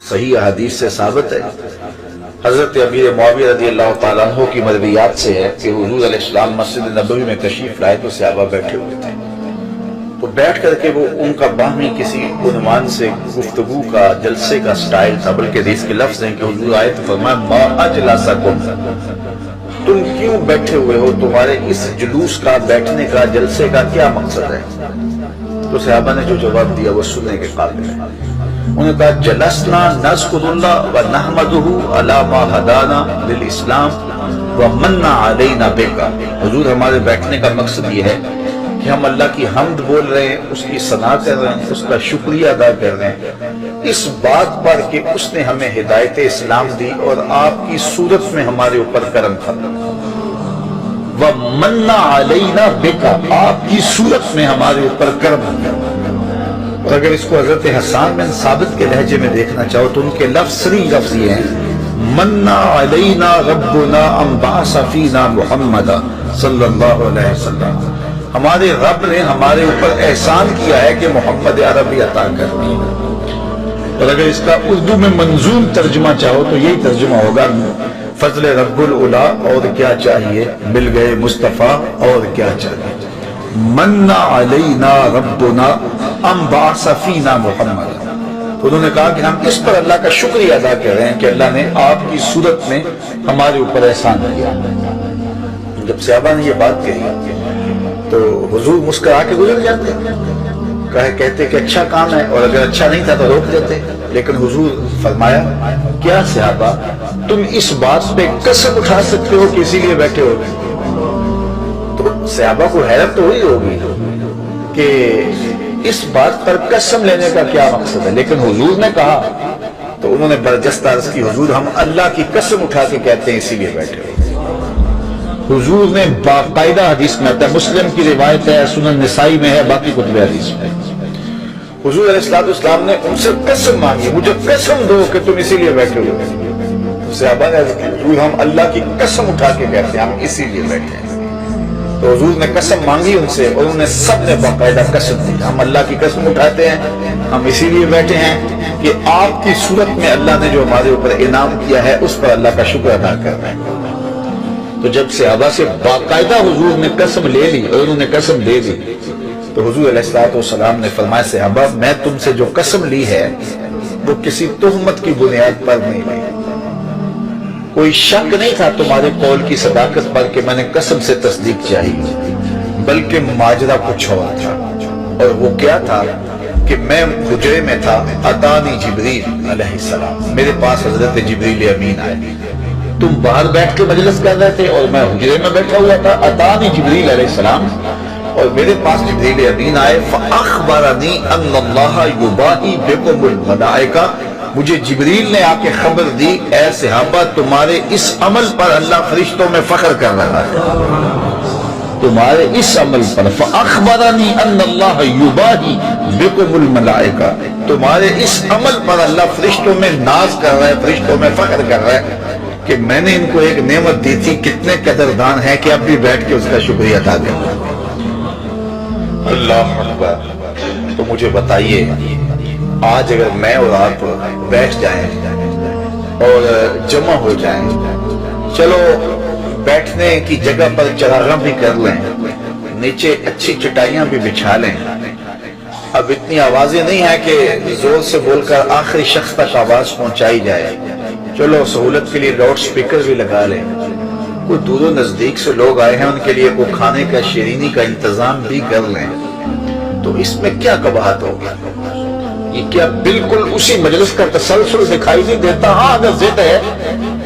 صحیح حدیث سے ثابت ہے، حضرت امیر معاویہ رضی اللہ تعالیٰ عنہ کی مرویات سے ہے کہ حضور علیہ السلام مسجد نبوی میں تشریف لائے تو صحابہ بیٹھے ہوئے تھے، تو بیٹھ کر کے وہ ان کا باہمی کسی عنوان سے گفتگو کا جلسے کا سٹائل تھا، بلکہ حدیث کے لفظ ہیں کہ حضور آئے تو فرمایا ما اجلسکم، تم کیوں بیٹھے ہوئے ہو، تمہارے اس جلوس کا، بیٹھنے کا، جلسے کا کیا مقصد ہے؟ تو صحابہ نے جو جواب دیا وہ سننے کے قابل ہے۔ انہوں نے کہا جلسنا نذکر اللہ و نحمدہ علی ما ہدانا للاسلام و من علینا بک، حضور ہمارے بیٹھنے کا مقصد یہ ہے کہ ہم اللہ کی حمد بول رہے ہیں، اس کی ثنا کر رہے ہیں، اس کا شکریہ ادا کر رہے ہیں اس بات پر کہ اس نے ہمیں ہدایت اسلام دی اور آپ کی صورت میں ہمارے اوپر کرم فرمایا، وَمَنَّ عَلَيْنَا بِكَ، آپ کی صورت میں ہمارے اوپر کرم فرمایا۔ اور اگر اس کو حضرت حسان بن ثابت کے لہجے میں دیکھنا چاہو تو ان کے صریح لفظ یہ ہیں مَنَّ عَلَيْنَا رَبُّنَا أَن بَعَثَ فِينَا مُحَمَّدًا صلی اللہ علیہ وسلم، ہمارے رب نے ہمارے اوپر احسان کیا ہے کہ محمد عربی عطا کر دی۔ اور اگر اس کا اردو میں منظوم ترجمہ چاہو تو یہی ترجمہ ہوگا فضل رب العلا، اور کیا چاہیے، مل گئے مصطفیٰ، اور کیا چاہیے۔ من علینا ربنا ام بعث فینا محمد، انہوں نے کہا کہ ہم اس پر اللہ کا شکریہ ادا کر رہے ہیں کہ اللہ نے آپ کی صورت میں ہمارے اوپر احسان کیا۔ جب صحابہ نے یہ بات کہی تو حضور مسکرا کے گزر جاتے، کہتے کہ اچھا کام ہے، اور اگر اچھا نہیں تھا تو روک دیتے، لیکن حضور فرمایا کیا صحابہ تم اس بات پہ قسم اٹھا سکتے ہو کہ اسی لیے بیٹھے ہو؟ تو صحابہ کو حیرت تو ہوئی ہوگی کہ اس بات پر قسم لینے کا کیا مقصد ہے، لیکن حضور نے کہا تو انہوں نے برجستہ عرض کی حضور ہم اللہ کی قسم اٹھا کے کہتے ہیں اسی لیے بیٹھے ہو۔ حضور نے باقاعدہ حدیث میں آتا ہے، مسلم کی روایت ہے، سنن نسائی میں ہے، باقی کتب حدیث میں، حضور علیہ السلام نے ان سے قسم مانگی مجھے قسم دو کہ تم اسی لیے بیٹھے ہو۔ صحابہ نے حضور ہم اللہ کی قسم اٹھا کے کہتے ہیں ہم اسی لیے بیٹھے ہیں۔ تو حضور نے قسم مانگی ان سے اور انہوں نے سب نے باقاعدہ قسم دی ہم اللہ کی قسم اٹھاتے ہیں، ہم اسی لیے بیٹھے ہیں کہ آپ کی صورت میں اللہ نے جو ہمارے اوپر انعام کیا ہے اس پر اللہ کا شکر ادا کر رہے ہیں۔ تو جب صحابہ سے باقاعدہ حضور نے قسم لے لی اور انہوں نے قسم دے دی تو حضور علیہ السلام نے فرمایا صحابہ میں تم سے جو قسم لی ہے وہ کسی تہمت کی بنیاد پر نہیں لی، کوئی شک نہیں تھا تمہارے قول کی صداقت پر کہ میں نے قسم سے تصدیق چاہیے، بلکہ ماجرا کچھ اور تھا، اور وہ کیا تھا کہ میں حجرے میں تھا، اتانی جبریل علیہ السلام، میرے پاس حضرت جبریل امین آئے، تم باہر بیٹھ کے مجلس کر رہے تھے اور میں حجرے میں بیٹھا ہوا تھا، اتانی جبریل علیہ السلام، اور میرے پاس جبریل امین آئے، فاخبرنی ان اللہ یباہی بکم الملائکہ، مجھے جبریل نے آ کے خبر دی اے صحابہ تمہارے اس عمل پر اللہ فرشتوں میں فخر کر رہا ہے، تمہارے اس عمل پر، فاخبرنی ان اللہ یباہی بکم الملائکہ، تمہارے اس عمل پر اللہ فرشتوں میں ناز کر رہا ہے، فرشتوں میں فخر کر رہا ہے کہ میں نے ان کو ایک نعمت دی تھی، کتنے قدردان ہیں کہ اب بھی بیٹھ کے اس کا شکریہ ادا کریں۔ اللہ اکبر۔ تو مجھے بتائیے آج اگر میں اور آپ بیٹھ جائیں اور جمع ہو جائیں، چلو بیٹھنے کی جگہ پر چراغاں بھی کر لیں، نیچے اچھی چٹائیاں بھی بچھا لیں، اب اتنی آوازیں نہیں ہیں کہ زور سے بول کر آخری شخص تک آواز پہنچائی جائے، چلو سہولت کے لیے لاؤڈ سپیکر بھی لگا لیں، کوئی دور و نزدیک سے لوگ آئے ہیں ان کے لیے کوئی کھانے کا شیرینی کا انتظام بھی کر لیں، تو اس میں کیا قباحت ہوگی؟ یہ کیا بالکل اسی مجلس کا تسلسل دکھائی نہیں دیتا؟ ہاں اگر ضد ہے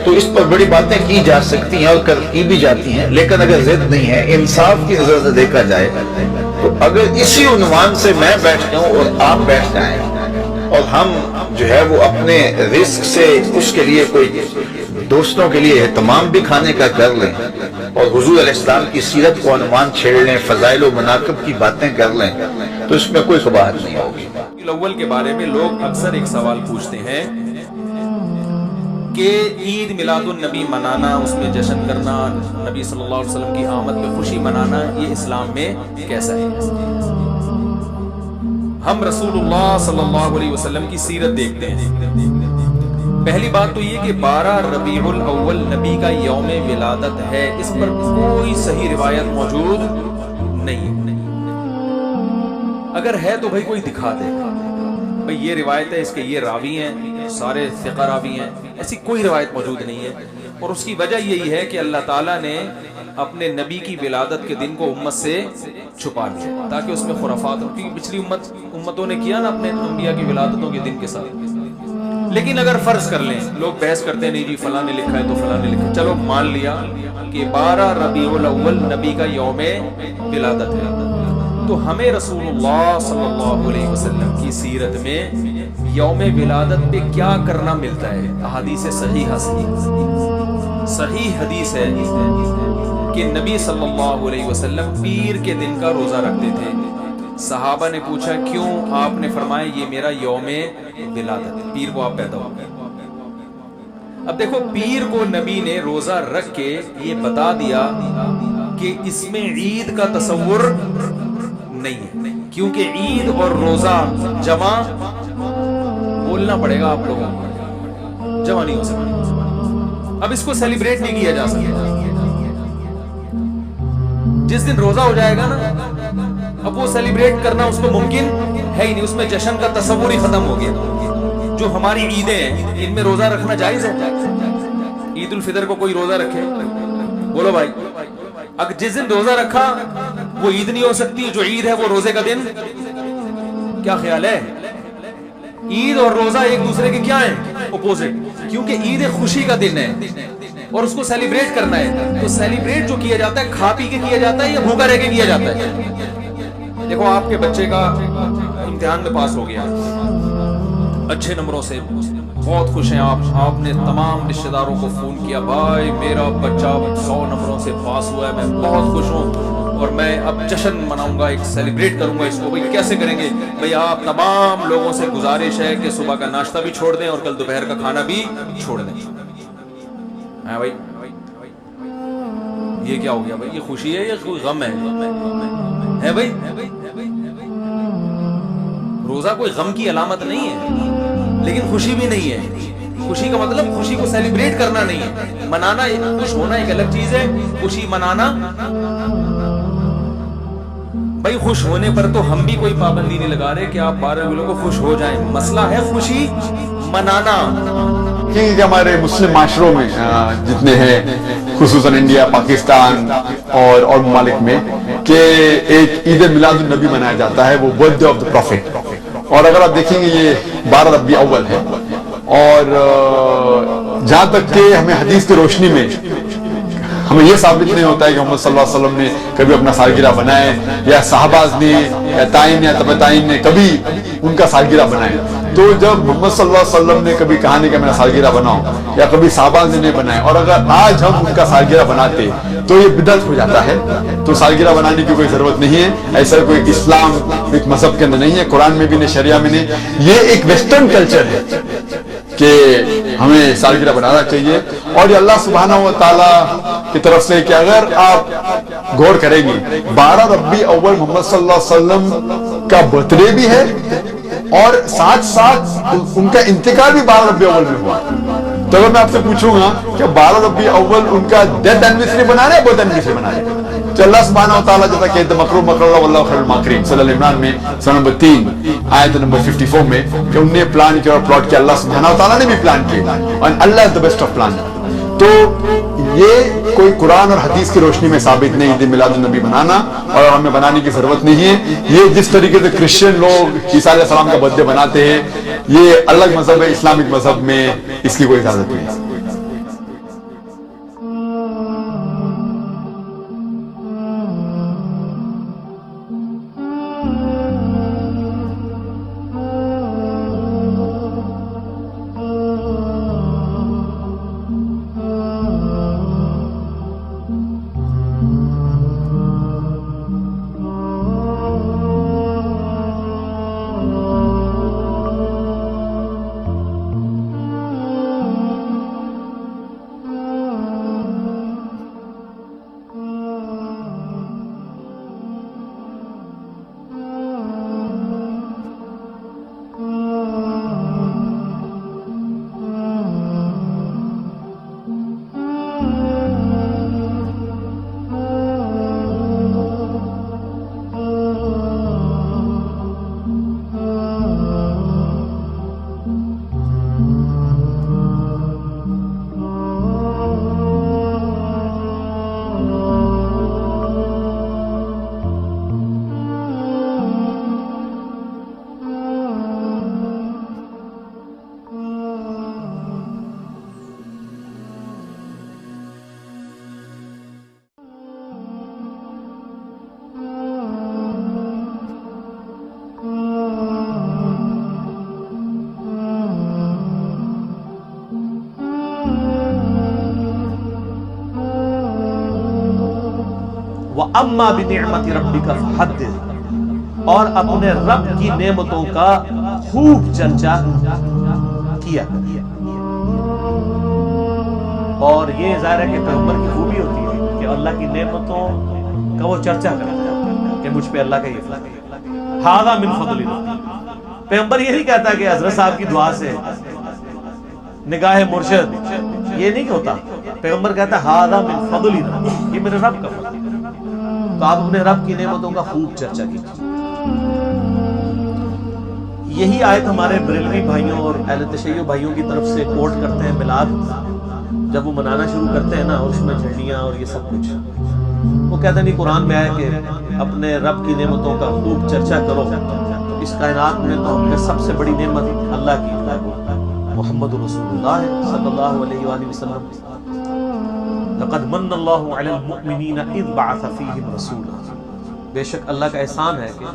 تو اس پر بڑی باتیں کی جا سکتی ہیں اور کی بھی جاتی ہیں، لیکن اگر ضد نہیں ہے، انصاف کی نظر سے دیکھا جائے تو اگر اسی عنوان سے میں بیٹھتا ہوں اور آپ بیٹھ جائیں اور ہم جو ہے وہ اپنے رزق سے اس کے لیے کوئی دوستوں کے لیے اہتمام بھی کھانے کا کر لیں اور حضور علیہ السلام کی سیرت کو عنوان چھیڑ لیں، فضائل و مناقب کی باتیں کر لیں، تو اس میں کوئی قباحت نہیں ہوگی۔ الاول کے بارے میں لوگ اکثر ایک سوال پوچھتے ہیں کہ عید میلاد النبی منانا، اس میں جشن کرنا، نبی صلی اللہ علیہ وسلم کی آمد پہ خوشی منانا، یہ اسلام میں کیسا ہے؟ ہم رسول اللہ صلی اللہ علیہ وسلم کی سیرت دیکھتے ہیں، پہلی بات تو یہ کہ 12 ربیع الاول نبی کا یوم ولادت ہے، اس پر کوئی صحیح روایت موجود نہیں۔ اگر ہے تو بھائی کوئی دکھا دے، بھائی یہ روایت ہے، اس کے یہ راوی ہیں، سارے ثقہ راوی ہیں، ایسی کوئی روایت موجود نہیں ہے۔ اور اس کی وجہ یہی ہے کہ اللہ تعالیٰ نے اپنے نبی کی ولادت کے دن کو امت سے چھپا لیا تاکہ اس میں خرافات ہو، کیونکہ پچھلی امتوں نے کیا نا اپنے انبیاء کی ولادتوں کے دن کے ساتھ۔ لیکن اگر فرض کر لیں، لوگ بحث کرتے ہیں نہیں جی فلاں نے لکھا ہے تو فلاں نے لکھا، چلو مان لیا کہ 12 ربیع الاول نبی کا یوم ولادت ہے، تو ہمیں رسول اللہ صلی اللہ علیہ وسلم کی سیرت میں یوم ولادت پہ کیا کرنا ملتا ہے؟ احادیث صحیحہ صحیح حدیث ہے کہ نبی صلی اللہ علیہ وسلم پیر کے دن کا روزہ رکھتے تھے۔ صحابہ نے پوچھا کیوں؟ آپ نے فرمایا یہ میرا یوم ولادت ہے، پیر کو آپ پیدا ہو گئے۔ اب دیکھو پیر کو نبی نے روزہ رکھ کے یہ بتا دیا کہ اس میں عید کا تصور نہیں ہے، کیونکہ عید اور روزہ جمع بولنا پڑے گا آپ لوگوں کو، جمع نہیں ہو سکتا۔ اب اس کو سیلیبریٹ نہیں کیا جا سکتا۔ جس دن روزہ ہو جائے گا نا، اب وہ سیلیبریٹ کرنا اس کو ممکن ہے ہی نہیں، اس میں جشن کا تصور ہی ختم ہو گیا۔ جو ہماری عیدیں ہیں ان میں روزہ رکھنا جائز ہے؟ عید الفطر کو کوئی روزہ رکھے؟ بولو بھائی، اگر جس دن روزہ رکھا وہ عید نہیں ہو سکتی، جو عید ہے وہ روزے کا دن؟ کیا خیال ہے؟ عید اور روزہ ایک دوسرے کے کیا ہیں؟ اپوزٹ، کیونکہ عید خوشی کا دن ہے اور اس کو سیلیبریٹ کرنا ہے، تو سیلیبریٹ جو کیا جاتا ہے کھا پی کے کیا جاتا ہے یا بھوکا رہ کے کیا جاتا ہے؟ دیکھو آپ کے بچے کا امتحان میں پاس ہو گیا اچھے نمبروں سے، بہت خوش ہیں آپ نے تمام رشتہ داروں کو فون کیا، بھائی میرا بچہ 100 نمبروں سے پاس ہوا ہے، میں بہت خوش ہوں اور میں اب جشن مناؤں گا، ایک سیلیبریٹ کروں گا اس کو۔ بھائی کیسے کریں گے؟ بھائی آپ تمام لوگوں سے گزارش ہے کہ صبح کا ناشتہ بھی چھوڑ دیں اور کل دوپہر کا کھانا بھی چھوڑ دیں۔ ہاں بھائی یہ کیا ہو گیا؟ بھائی یہ خوشی ہے یا کوئی غم ہے بھائی؟ روزہ کوئی غم کی علامت نہیں ہے، لیکن خوشی بھی نہیں ہے۔ خوشی کا مطلب خوشی کو سیلیبریٹ کرنا نہیں ہے، منانا، خوش ہونا ایک الگ چیز ہے، خوشی منانا۔ بھائی خوش ہونے پر تو ہم بھی کوئی پابندی نہیں لگا رہے کہ آپ 12 لوگوں کو خوش ہو جائیں، مسئلہ ہے خوشی منانا۔ کہ ہمارے مسلم معاشروں میں جتنے ہیں، خصوصاً انڈیا، پاکستان اور ممالک میں، کہ ایک عید میلاد النبی منایا جاتا ہے، وہ birthday of the prophet. اور اگر آپ دیکھیں گے یہ 12 ربیع اول ہے، اور جہاں تک کہ ہمیں حدیث کی روشنی میں ہمیں یہ ثابت نہیں ہوتا ہے کہ محمد صلی اللہ علیہ وسلم نے کبھی اپنا سالگرہ بنائے، یا صحابہ نے یا تائین یا تبع تائین نے کبھی ان کا سالگرہ بنائے۔ تو جب محمد صلی اللہ علیہ وسلم نے کبھی کہا نہیں کہ میرا سالگرہ بناؤ، یا کبھی صحابہ نے نہیں بنائے، اور اگر آج ہم ان کا سالگرہ بناتے تو یہ بدعت ہو جاتا ہے۔ تو سالگرہ بنانے کی کوئی ضرورت نہیں ہے، ایسا کوئی اسلام ایک مذہب کے اندر نہیں ہے، قرآن میں بھی نہیں، شریعہ میں نہیں، یہ ایک ویسٹرن کلچر ہے کہ ہمیں سالگرہ بنانا چاہیے۔ اور یہ اللہ سبحانہ و تعالیٰ کی طرف سے کہ اگر آپ غور کریں گے، 12 ربیع اول محمد صلی اللہ علیہ وسلم کا برتھ ڈے بھی ہے، اور ساتھ ساتھ ان کا انتقال بھی 12 ربیع اول میں ہوا۔ تو اگر میں آپ سے پوچھوں گا کہ 12 ربیع اول ان کا ڈیتھ اینیورسری بنا رہے ہیں، برتھ اینیورسری بنا رہے ہیں، تو اللہ سبحانہ و تعالیٰ جیسا کہ مکروا مکر اللہ واللہ خیر الماکرین، سورہ عمران میں سورہ نمبر 3 آیت نمبر 54 میں، کہ انہوں نے پلان کیا اور پلاٹ کیا، اللہ سبحانہ و تعالیٰ نے بھی پلان کیا، اور اللہ از دا بیسٹ آف پلان۔ تو یہ کوئی قرآن اور حدیث کی روشنی میں ثابت نہیں عید میلاد النبی بنانا، اور ہمیں بنانے کی ضرورت نہیں ہے۔ یہ جس طریقے سے کرسچن لوگ عیسیٰ علیہ السلام کا برتھ ڈے بناتے ہیں، یہ الگ مذہب ہے، اسلامک مذہب میں اس کی کوئی اجازت نہیں ہے۔ فَأَمَّا بِنِعْمَةِ رَبِّكَ فَحَدِّثْ، اور اپنے رب کی نعمتوں کا خوب چرچا کیا۔ اور یہ ظاہر ہے کہ پیغمبر کی خوبی ہوتی ہے کہ اللہ کی نعمتوں کا وہ چرچا کرتا ہے کہ مجھ پہ اللہ کا یہ فضل ہے، ھذا من فضل ربی۔ پیغمبر یہ نہیں کہتا کہ حضرت صاحب کی دعا سے نگاہ مرشد، یہ نہیں ہوتا۔ پیغمبر کہتا ہے ھذا من فضل ربی، یہ میرے رب کا فضل ہے۔ تو آپ اپنے رب کی نعمتوں کا خوب چرچا کیجیے۔ یہی آیت ہمارے بریلوی بھائیوں اور اہل تشیع بھائیوں کی طرف سے کوٹ کرتے ہیں میلاد، جب وہ منانا شروع کرتے ہیں نا، اور اس میں جھنڈیاں اور یہ سب کچھ، وہ کہتے ہیں نہیں، قرآن میں آیا کہ اپنے رب کی نعمتوں کا خوب چرچا کرو۔ تو اس کائنات میں تو ہم نے سب سے بڑی نعمت اللہ کی ہے، محمد رسول اللہ صلی اللہ علیہ وآلہ وسلم۔ لقد من اللہ علی المؤمنین اذ بعث فیہم رسولا، بے شک اللہ کا احسان ہے کہ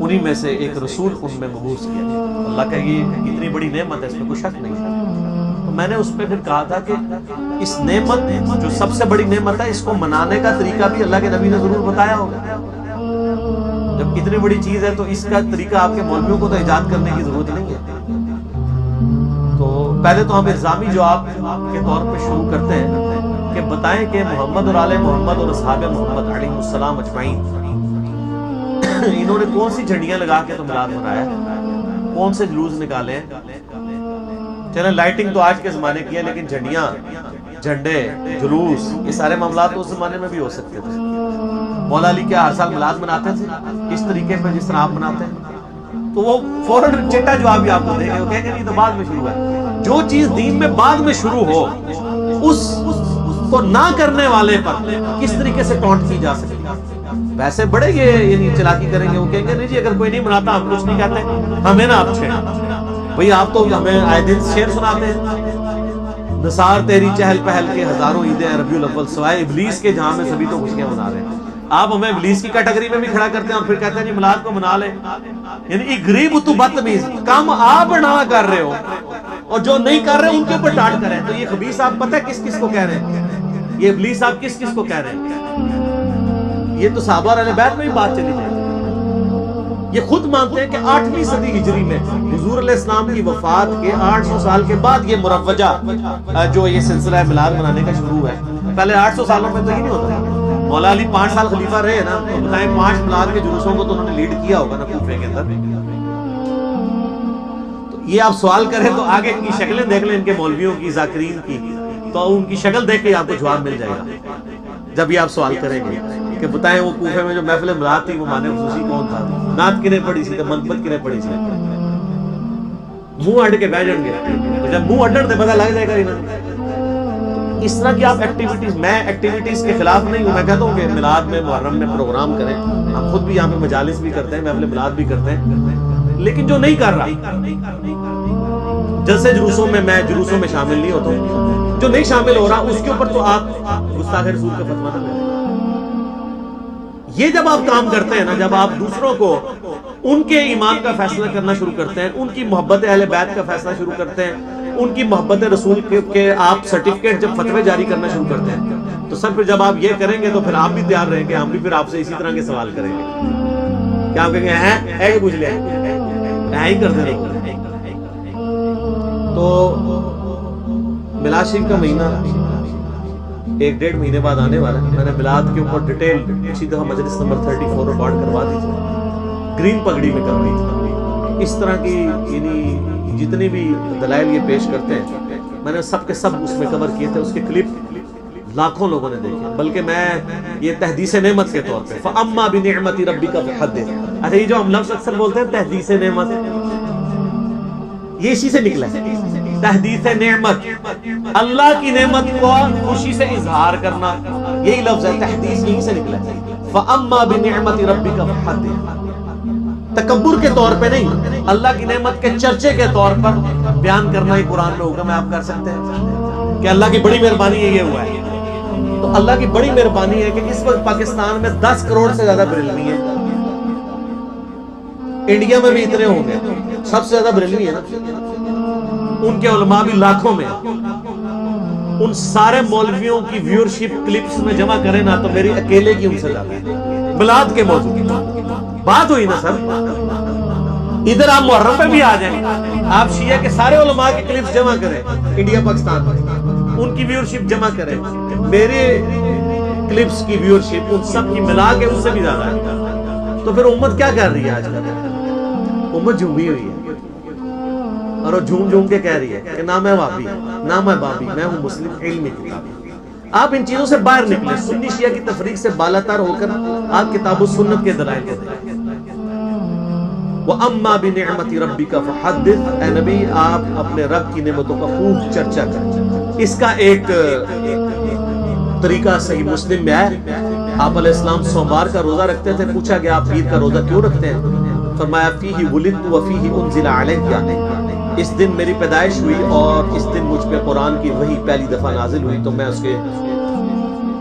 انہی میں سے ایک رسول ان میں مبعوث کیا۔ اللہ کا یہ اتنی بڑی نعمت ہے، اس میں کوئی شک نہیں ہے۔ تو میں نے اس پہ پھر کہا تھا کہ اس نعمت جو سب سے بڑی نعمت ہے، اس کو منانے کا طریقہ بھی اللہ کے نبی نے ضرور بتایا ہوگا۔ جب اتنی بڑی چیز ہے تو اس کا طریقہ آپ کے مولویوں کو تو ایجاد کرنے کی ضرورت نہیں ہے۔ تو پہلے تو ہم الزامی جواب کے طور پہ شروع کرتے ہیں کہ بتائیں کہ محمد اور آل محمد اور اصحاب محمد علیہ السلام اجمعین انہوں نے کون سی جھنڈیاں لگا کے تو میلاد منایا، کون سے جلوس نکالے ہیں؟ چلیں لائٹنگ تو آج کے زمانے کی ہے، لیکن جھنڈیاں، جھنڈے، جلوس، یہ سارے معاملات اس زمانے میں بھی ہو سکتے تھے۔ مولا علی کیا ہر سال میلاد مناتے تھے اس طریقے پہ جس طرح آپ مناتے ہیں؟ تو وہ فوراً چٹا جواب بھی آپ کو دیں گے، وہ کہیں گے نہیں تو بعد میں شروع ہے۔ جو چیز دین میں بعد میں شروع ہو، اس کو نہ کرنے والے پر کس طریقے سے ٹونٹ کی جا سکتی؟ ویسے بڑے یہ یعنی چلاکی کریں گے، وہ کہیں گے نہیں جی اگر کوئی نہیں مناتا ہم کچھ نہیں کہتے، ہمیں نہ آپ چھیڑیں۔ بھئی آپ تو ہمیں آئے دن شعر سناتے ہیں، نثار تیری چہل پہل کے ہزاروں عیدیں ربیع الاول، سوائے ابلیس کے جہاں میں سبھی تو خوشیاں منا رہے ہیں۔ آپ ہمیں ابلیس کی کیٹیگری میں بھی کھڑا کرتے ہیں اور پھر کہتے ہیں جی میلاد کو منا لیں۔ یعنی ایک غریب تو بدتمیز، کم آپ نہ کر رہے ہو اور جو نہیں کر رہے ان کے اوپر ڈانٹ کریں۔ تو یہ خبیث آپ پتہ ہے کس کس کو کہہ رہے ہیں؟ یہ ابلیس آپ کس کس کو کہہ رہے ہیں؟ یہ تو صحابہ اور اہل بیت میں بھی بات چلی جائے۔ یہ خود مانتے ہیں کہ 8ویں صدی ہجری میں حضور علیہ السلام کی وفات کے 800 سال کے بعد یہ مروجہ جو یہ سلسلہ میلاد منانے کا شروع ہے۔ پہلے 800 سالوں میں تو یہ نہیں ہوتا تھا۔ مولا علی 5 سال خلیفہ رہے نا، تو بتائیں 5 میلاد کے جلوسوں کو تو انہوں نے لیڈ کیا ہوگا نا کوفے کے اندر۔ تو یہ آپ سوال کریں تو آگے کی شکلیں دیکھ لیں ان کے مولویوں کی، ذاکرین کی، تو ان کی شکل دیکھ کے آپ کو جواب مل جائے گا جب یہ آپ سوال کریں گے کہ بتائیں وہ کوفے میں جو محفل میلاد تھی وہ مانے خصوصی کون تھا، نعت کنے پڑی سی، منقبت کنے پڑی سی؟ منہ اڑ کے بیٹھ جائیں گے، تو جب منہ اڑن سے پتہ لگ جائے گا انہیں۔ اس طرح کی آپ ایکٹیویٹیز، میں ایکٹیویٹیز کے خلاف نہیں ہوں، میں کہتا ہوں کہ میلاد میں، محرم میں پروگرام کریں، ہم خود بھی یہاں پہ مجالس بھی کرتے ہیں، محفل میلاد بھی کرتے ہیں، لیکن جو نہیں کر رہا، جلسے جلوسوں میں میں جلوسوں میں شامل نہیں ہوتا ہوں، جو نہیں شامل ہو رہا اس کے اوپر تو آپ گستاخ رسول کا فتویٰ نہ دیں۔ یہ جب آپ کام کرتے ہیں نا، جب آپ دوسروں کو ان کے ایمان کا فیصلہ کرنا شروع کرتے ہیں، ان کی محبت اہل بیت کا فیصلہ شروع کرتے ہیں، ان کی محبت رسول کے آپ سرٹیفکیٹ جب فتوے جاری کرنا شروع کرتے ہیں، تو سر پھر جب آپ یہ کریں گے تو پھر آپ بھی تیار رہیں گے، ہم بھی پھر آپ سے اسی طرح کے سوال کریں گے۔ کیا آپ کہیں گے ہے پوچھ لیں، ہی کرتے رہو۔ تو میلاد شریف کا مہینہ 1-1.5 مہینے بعد آنے والا ہے۔ میں نے میلاد کے اوپر ڈیٹیل اسی دفعہ مجلس نمبر 34 ریکارڈ کروا دی تھی، گرین پگڑی میں کر رہی تھی۔ اس طرح کی یعنی جتنی بھی دلائل یہ پیش کرتے ہیں، میں نے سب کے سب اس میں کور کیے تھے، اس کے کلپ لاکھوں لوگوں نے دیکھے، بلکہ میں یہ تحدیث نعمت کے طور پہ فَأَمَّا بِنِعْمَةِ رَبِّكَ فَحَدِّثْ، اچھا یہ جو ہم لفظ اکثر بولتے ہیں تحدیث نعمت، یہ اسی سے نکلا ہے، تحدیث نعمت، اللہ کی نعمت کو خوشی سے اظہار کرنا، یہی لفظ ہے، تحدیث یہیں سے نکلا ہے۔ فَأَمَّا بِنِعْمَةِ رَبِّكَ فَحَدِّثْ، تکبر کے طور پہ نہیں، اللہ کی نعمت کے چرچے کے طور پر بیان کرنا ہی قرآن میں حکم ہے۔ آپ کر سکتے ہیں کہ اللہ کی بڑی مہربانی ہے یہ ہوا ہے، تو اللہ کی بڑی مہربانی ہے کہ اس وقت پاکستان میں 10 کروڑ سے زیادہ بریلوی ہیں، انڈیا میں بھی اتنے ہوں گے، سب سے زیادہ بریلوی ہے نا، ان کے علماء بھی لاکھوں میں، ان سارے مولویوں کی ویورشپ کلپس میں جمع کریں نا تو میری اکیلے کی ان سے زیادہ ہے میلاد کے موضوع کی بات ہوئی نا سر. ادھر آپ محرم پہ بھی آ جائیں, آپ شیعہ کے سارے علماء کے کلپس جمع کریں انڈیا پاکستان میں, ان کی ویورشپ جمع کریں, میرے کلپس کی ویورشپ ان سب کی ملا کے اس سے بھی زیادہ ہے. تو پھر امت کیا کر رہی ہے آج کل؟ امت جھومی ہوئی ہے اور وہ جھوم جھوم کے کہہ رہی ہے کہ نہ میں وہابی, نہ میں بابی, میں ہوں مسلم علمی کتاب. آپ ان چیزوں سے باہر نکلیں, سنی شیعہ کی تفریق سے بالاتر ہو کر آپ کتاب و سنت کے دلائل کو دیں. وَأَمَّا بِنِعْمَةِ رَبِّكَ فَحَدِّثْ, اے نبی آپ اپنے رب کی نعمتوں کا خوب چرچا کریں. اس کا ایک طریقہ صحیح مسلم میں ہے. آپ علیہ السلام سوموار کا روزہ رکھتے تھے, پوچھا گیا آپ پیر کا روزہ کیوں رکھتے ہیں؟ فرمایا فیہ ولدت وفیہ انزل علیہ, اس دن میری پیدائش ہوئی اور اس دن مجھ پہ قرآن کی وحی پہلی دفعہ نازل ہوئی, تو میں اس کے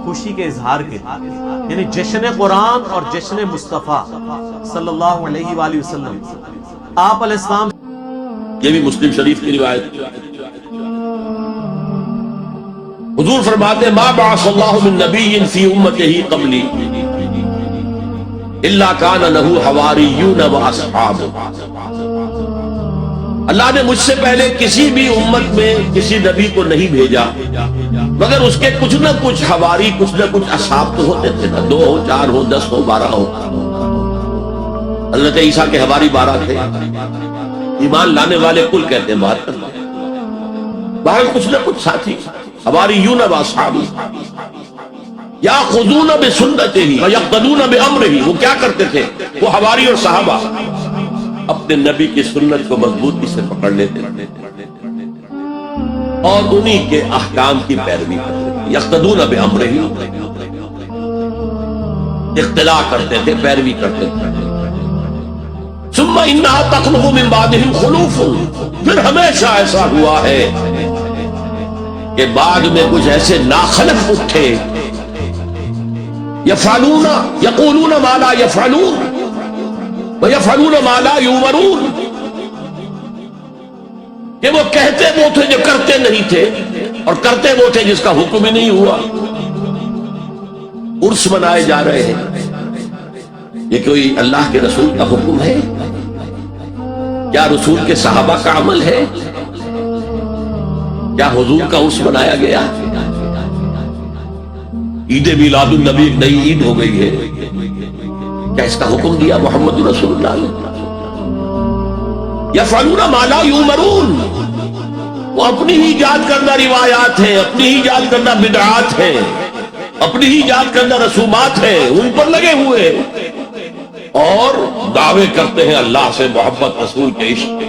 خوشی کے اظہار کے یعنی جشن قرآن اور جشن مصطفیٰ صلی اللہ علیہ وآلہ وسلم. آپ علیہ السلام, یہ بھی مسلم شریف کی روایت. حضور فرماتے ما بعث اللہ من نبی فی امتہ قبلی الا کان لہ حواریون و اصحاب. اللہ نے مجھ سے پہلے کسی بھی امت میں کسی نبی کو نہیں بھیجا مگر اس کے کچھ نہ کچھ حواری, کچھ نہ کچھ اصحاب تو ہوتے تھے نا, 2 ہو, 4 ہو, 10 ہو, 12 ہو. حضرت عیسیٰ کے حواری 12 تھے, ایمان لانے والے کل کہتے ہیں 72. باہر کچھ نہ کچھ ساتھی حواریون و اصحاب یاخذون بسنتہ ویقتدون بامرہ. وہ کیا کرتے تھے؟ وہ حواری اور صحابہ اپنے نبی کی سنت کو مضبوطی سے پکڑ لیتے اور انہی کے احکام کی پیروی کرتے تھے. یقتدون بامرہ, اقتداء کرتے تھے, پیروی کرتے تھے. ثم انہا تخلف من بعدہم خلوف, پھر ہمیشہ ایسا ہوا ہے کہ بعد میں کچھ ایسے ناخلف اٹھے, یفعلون یقولون ما لا یفعلون وَيَفْعَلُونَ مَا لَا يُؤْمَرُونَ, کہ وہ کہتے وہ تھے جو کرتے نہیں تھے اور کرتے وہ تھے جس کا حکم ہی نہیں ہوا. عرس منائے جا رہے ہیں, یہ کوئی اللہ کے رسول کا حکم ہے؟ کیا رسول کے صحابہ کا عمل ہے؟ کیا حضور کا عرس منایا گیا؟ عید میلاد النبی ایک نئی عید ہو گئی ہے, کیا اس کا حکم دیا محمد رسول اللہ نے؟ یفعلون ما لا یؤمرون, وہ اپنی ہی ایجاد کردہ روایات ہیں, اپنی ہی ایجاد کردہ بدعات ہیں, اپنی ہی ایجاد کردہ رسومات ہیں, ان پر لگے ہوئے اور دعوے کرتے ہیں اللہ سے محبت, رسول کے عشق کے,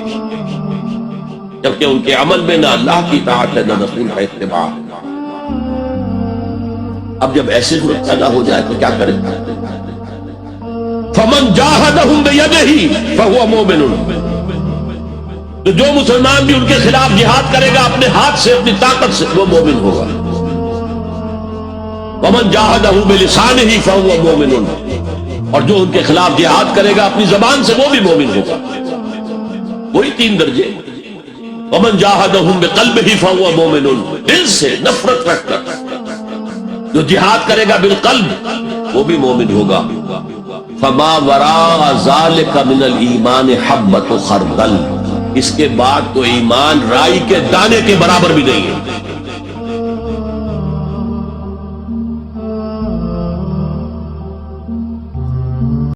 جبکہ ان کے عمل میں نہ اللہ کی اطاعت ہے نہ رسول کا اتباع. اب جب ایسے صورت پیدا ہو جائے تو کیا کریں؟ فمن جاہدہم بیدہ فہو مومن, تو جو مسلمان بھی ان کے خلاف جہاد کرے گا اپنے ہاتھ سے, اپنی طاقت سے, وہ مومن ہوگا. ومن جاہدہ بلسانہ فہو مومن, اور جو ان کے خلاف جہاد کرے گا اپنی زبان سے, وہ بھی مومن ہوگا. وہی 3 درجے. ومن جاہدہ بقلبہ فہو مومن, دل سے نفرت رکھ کر جو جہاد کرے گا بالقلب وہ بھی مومن ہوگا. فما وراء ذلك من الایمان حبۃ خردل, اس کے بعد تو ایمان رائی کے دانے کے برابر بھی نہیں ہے.